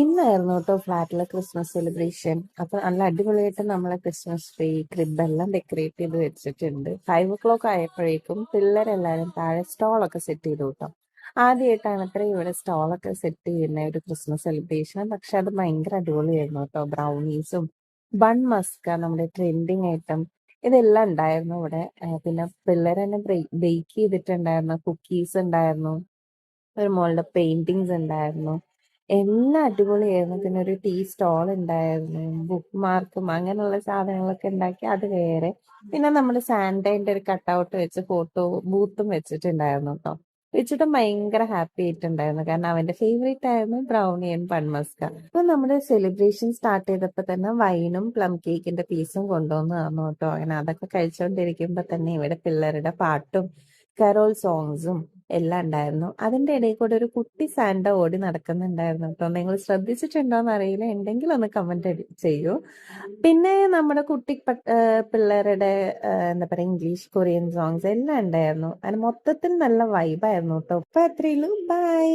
ഇന്നായിരുന്നു കേട്ടോ ഫ്ലാറ്റിലെ Christmas celebration. അപ്പൊ നല്ല അടിപൊളിയായിട്ട് നമ്മളെ ക്രിസ്മസ് ട്രീ ക്രിബ് എല്ലാം ഡെക്കറേറ്റ് ചെയ്ത് വെച്ചിട്ടുണ്ട്. 5 o'clock ആയപ്പോഴേക്കും പിള്ളേരെല്ലാരും താഴെ സ്റ്റോളൊക്കെ സെറ്റ് ചെയ്തു കേട്ടോ. ആദ്യമായിട്ടാണ് അത്ര ഇവിടെ സ്റ്റോളൊക്കെ സെറ്റ് ചെയ്യുന്ന ഒരു ക്രിസ്മസ് സെലിബ്രേഷൻ. പക്ഷെ അത് ഭയങ്കര അടിപൊളിയായിരുന്നു കേട്ടോ. ബ്രൗണീസും ബൺ മസ്ക നമ്മുടെ ട്രെൻഡിങ് ഐറ്റം ഇതെല്ലാം ഉണ്ടായിരുന്നു ഇവിടെ. പിന്നെ പിള്ളേർ തന്നെ ബേക്ക് ചെയ്തിട്ടുണ്ടായിരുന്നു, കുക്കീസ് ഉണ്ടായിരുന്നു, ഒരു മോളുടെ പെയിന്റിങ്സ് ഉണ്ടായിരുന്നു. എല്ലാം അടിപൊളിയായിരുന്നു. പിന്നെ ഒരു ടീ സ്റ്റോൾ ഉണ്ടായിരുന്നു, ബുക്ക് മാർക്കും അങ്ങനെയുള്ള സാധനങ്ങളൊക്കെ ഉണ്ടാക്കി അത് വേറെ. പിന്നെ നമ്മുടെ സാന്റൈൻ്റെ ഒരു കട്ടൗട്ട് വെച്ച് ഫോട്ടോ ബൂത്തും വെച്ചിട്ടുണ്ടായിരുന്നു കേട്ടോ. വെച്ചിട്ടും ഭയങ്കര ഹാപ്പി ആയിട്ടുണ്ടായിരുന്നു. കാരണം അവന്റെ ഫേവറേറ്റ് ആയിരുന്നു ബ്രൗണി ആൻഡ് പൺമസ്ക. അപ്പൊ നമ്മുടെ സെലിബ്രേഷൻ സ്റ്റാർട്ട് ചെയ്തപ്പോ തന്നെ വൈനും പ്ലം കേക്കിന്റെ പീസും കൊണ്ടുവന്ന് തന്നു കേട്ടോ. അങ്ങനെ അതൊക്കെ കഴിച്ചുകൊണ്ടിരിക്കുമ്പോ തന്നെ ഇവിടെ പിള്ളേരുടെ പാട്ടും കരോൾ സോങ്സും എല്ലാം ഉണ്ടായിരുന്നു. അതിന്റെ ഇടയിൽ കൂടെ ഒരു കുട്ടി സാന്റ ഓടി നടക്കുന്നുണ്ടായിരുന്നു കേട്ടോ. നിങ്ങൾ ശ്രദ്ധിച്ചിട്ടുണ്ടോന്ന് അറിയില്ല, ഉണ്ടെങ്കിൽ ഒന്ന് കമന്റ് ചെയ്യൂ. പിന്നെ നമ്മുടെ കുട്ടി പിള്ളേരുടെ എന്താ പറയാ ഇംഗ്ലീഷ് കൊറിയൻ സോങ്സ് എല്ലാം ഉണ്ടായിരുന്നു. അതിന് മൊത്തത്തിൽ നല്ല വൈബായിരുന്നു കേട്ടോ. അപ്പൊ അത്രയുള്ളൂ, ബൈ.